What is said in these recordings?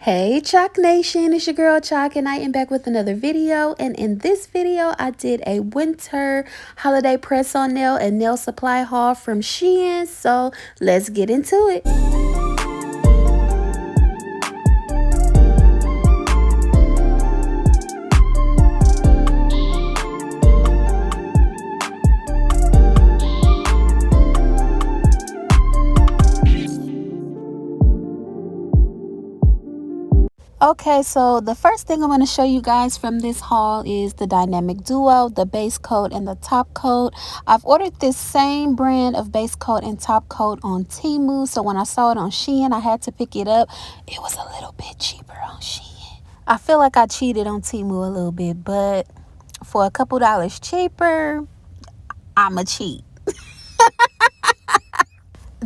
Hey Chalk Nation, it's your girl Chalk and I am back with another video, and in this video I did a winter holiday press on nail and nail supply haul from Shein, so let's get into it. Okay, so the first thing I'm going to show you guys from this haul is the dynamic duo, the base coat and the top coat. I've ordered this same brand of base coat and top coat on Temu, so when I saw it on Shein, I had to pick it up. It was a little bit cheaper on Shein. I feel like I cheated on Temu a little bit, but for a couple dollars cheaper, I'm a cheat.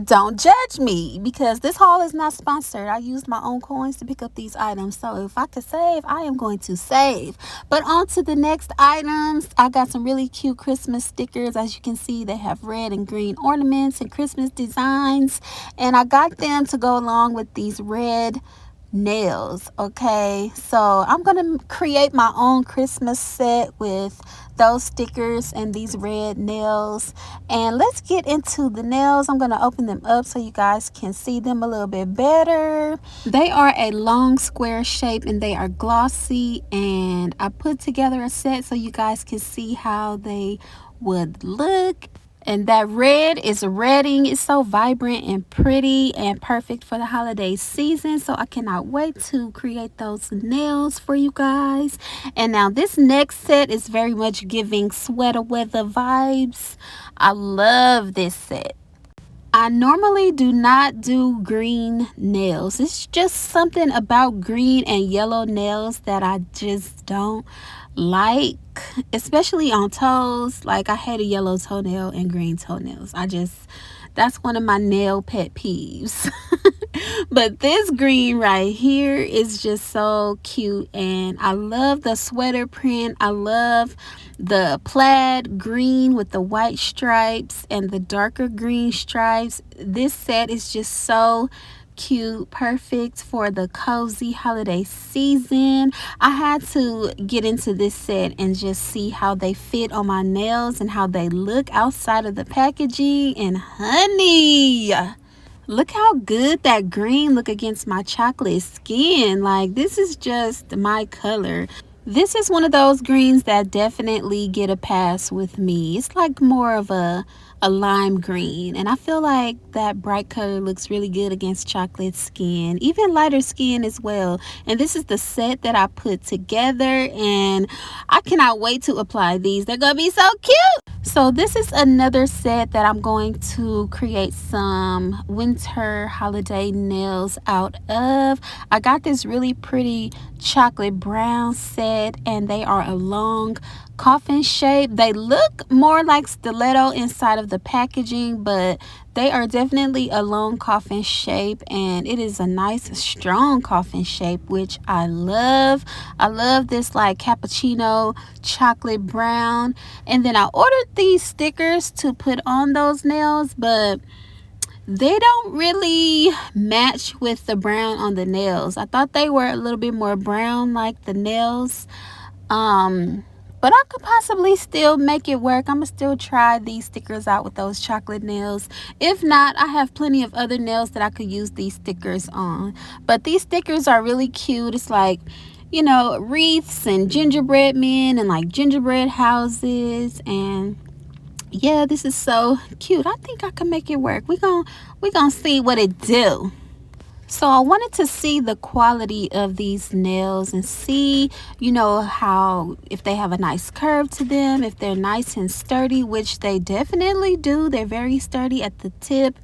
Don't judge me because this haul is not sponsored. I used my own coins to pick up these items, so if I could save, I am going to save. But on to the next items. I got some really cute Christmas stickers. As you can see, they have red and green ornaments and Christmas designs, and I got them to go along with these red nails. Okay, so I'm gonna create my own Christmas set with those stickers and these red nails, and let's get into the nails. I'm gonna open them up so you guys can see them a little bit better. They are a long square shape and they are glossy, and I put together a set so you guys can see how they would look. And that red is redding. It's so vibrant and pretty and perfect for the holiday season. So I cannot wait to create those nails for you guys. And now this next set is very much giving sweater weather vibes. I love this set. I normally do not do green nails. It's just something about green and yellow nails that I just don't like, especially on toes. Like, I hate a yellow toenail and green toenails. That's one of my nail pet peeves. But this green right here is just so cute, and I love the sweater print. I love the plaid green with the white stripes and the darker green stripes. This set is just so cute, perfect for the cozy holiday season. I had to get into this set and just see how they fit on my nails and how they look outside of the packaging, and honey, look how good that green look against my chocolate skin. Like, this is just my color. This is one of those greens that definitely get a pass with me. It's like more of a lime green, and I feel like that bright color looks really good against chocolate skin, even lighter skin as well. And this is the set that I put together, and I cannot wait to apply these. They're gonna be so cute. So this is another set that I'm going to create some winter holiday nails out of. I got this really pretty chocolate brown set, and they are a long coffin shape. They look more like stiletto inside of the packaging, but they are definitely a long coffin shape, and it is a nice strong coffin shape, which I love. I love this like cappuccino chocolate brown. And then I ordered these stickers to put on those nails, but they don't really match with the brown on the nails. I thought they were a little bit more brown like the nails, but I could possibly still make it work. I'm gonna still try these stickers out with those chocolate nails. If not, I have plenty of other nails that I could use these stickers on. But these stickers are really cute. It's like, you know, wreaths and gingerbread men and like gingerbread houses, and yeah, this is so cute. I think I can make it work. We're gonna see what it do. So I wanted to see the quality of these nails and see, you know, how, if they have a nice curve to them, if they're nice and sturdy, which they definitely do. They're very sturdy at the tip,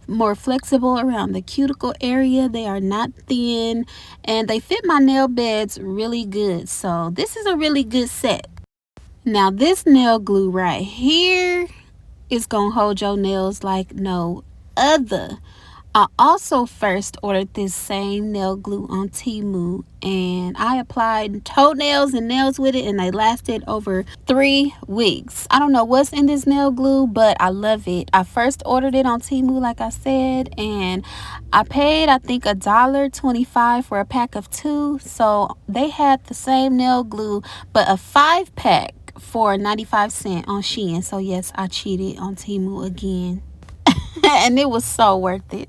more flexible around the cuticle area. They are not thin, and they fit my nail beds really good. So this is a really good set. Now this nail glue right here is gonna hold your nails like no other. I also first ordered this same nail glue on Temu, and I applied toenails and nails with it, and they lasted over 3 weeks. I don't know what's in this nail glue, but I love it. I first ordered it on Temu, like I said, and I paid, I think, $1.25 for a pack of 2. So they had the same nail glue, but a 5-pack for 95 cents on Shein. So yes, I cheated on Temu again. And it was so worth it.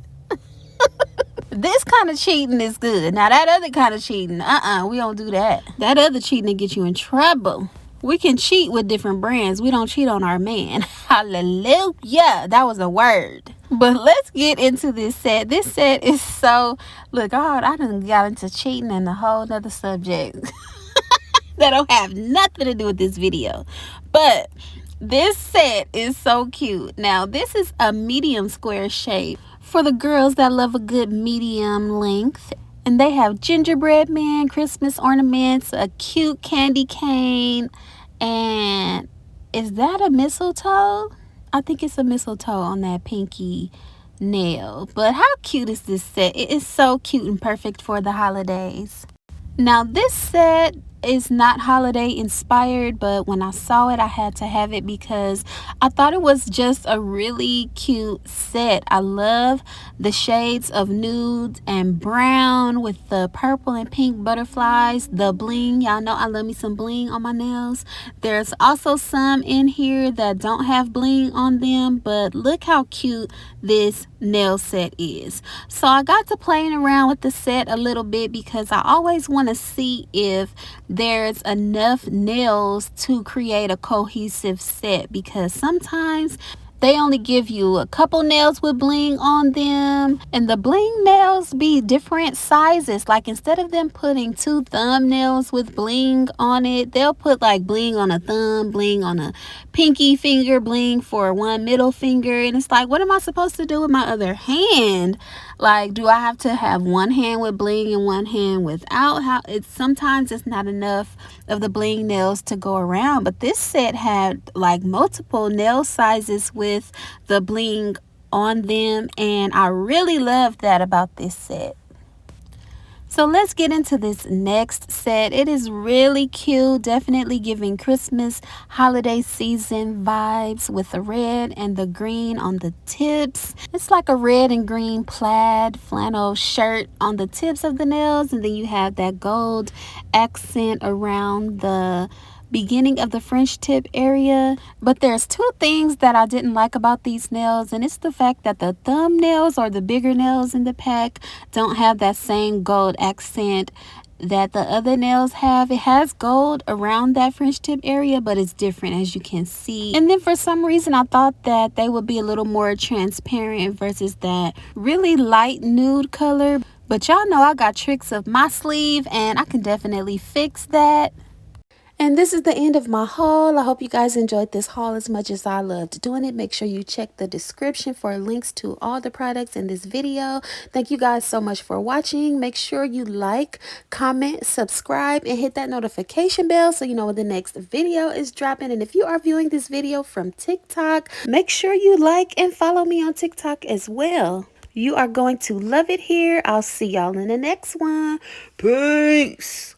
This kind of cheating is good. Now that other kind of cheating, we don't do that. That other cheating will get you in trouble. We can cheat with different brands. We don't cheat on our man. Hallelujah. That was a word. But let's get into this set. This set is so, look, I done got into cheating and a whole nother subject that don't have nothing to do with this video. But this set is so cute. Now, this is a medium square shape for the girls that love a good medium length. And they have gingerbread man, Christmas ornaments, a cute candy cane, and is that a mistletoe? I think it's a mistletoe on that pinky nail. But how cute is this set? It is so cute and perfect for the holidays. Now this set is not holiday inspired, but when I saw it I had to have it because I thought it was just a really cute set. I love the shades of nude and brown with the purple and pink butterflies, the bling. Y'all know I love me some bling on my nails. There's also some in here that don't have bling on them, but look how cute this nail set is. So I got to playing around with the set a little bit because I always want to see if there's enough nails to create a cohesive set, because sometimes they only give you a couple nails with bling on them, and the bling nails be different sizes. Like instead of them putting 2 thumbnails with bling on it, they'll put like bling on a thumb, bling on a pinky finger, bling for one middle finger, and it's like, what am I supposed to do with my other hand? Like, do I have to have one hand with bling and one hand without? How it's sometimes it's not enough of the bling nails to go around. But this set had like multiple nail sizes with the bling on them, and I really love that about this set. So let's get into this next set. It is really cute, definitely giving Christmas holiday season vibes with the red and the green on the tips. It's like a red and green plaid flannel shirt on the tips of the nails, and then you have that gold accent around the beginning of the French tip area. But there's 2 things that I didn't like about these nails, and it's the fact that the thumbnails or the bigger nails in the pack don't have that same gold accent that the other nails have. It has gold around that French tip area, but it's different, as you can see. And then for some reason I thought that they would be a little more transparent versus that really light nude color. But y'all know I got tricks up my sleeve, and I can definitely fix that. And this is the end of my haul. I hope you guys enjoyed this haul as much as I loved doing it. Make sure you check the description for links to all the products in this video. Thank you guys so much for watching. Make sure you like, comment, subscribe, and hit that notification bell so you know when the next video is dropping. And if you are viewing this video from TikTok, make sure you like and follow me on TikTok as well. You are going to love it here. I'll see y'all in the next one. Peace.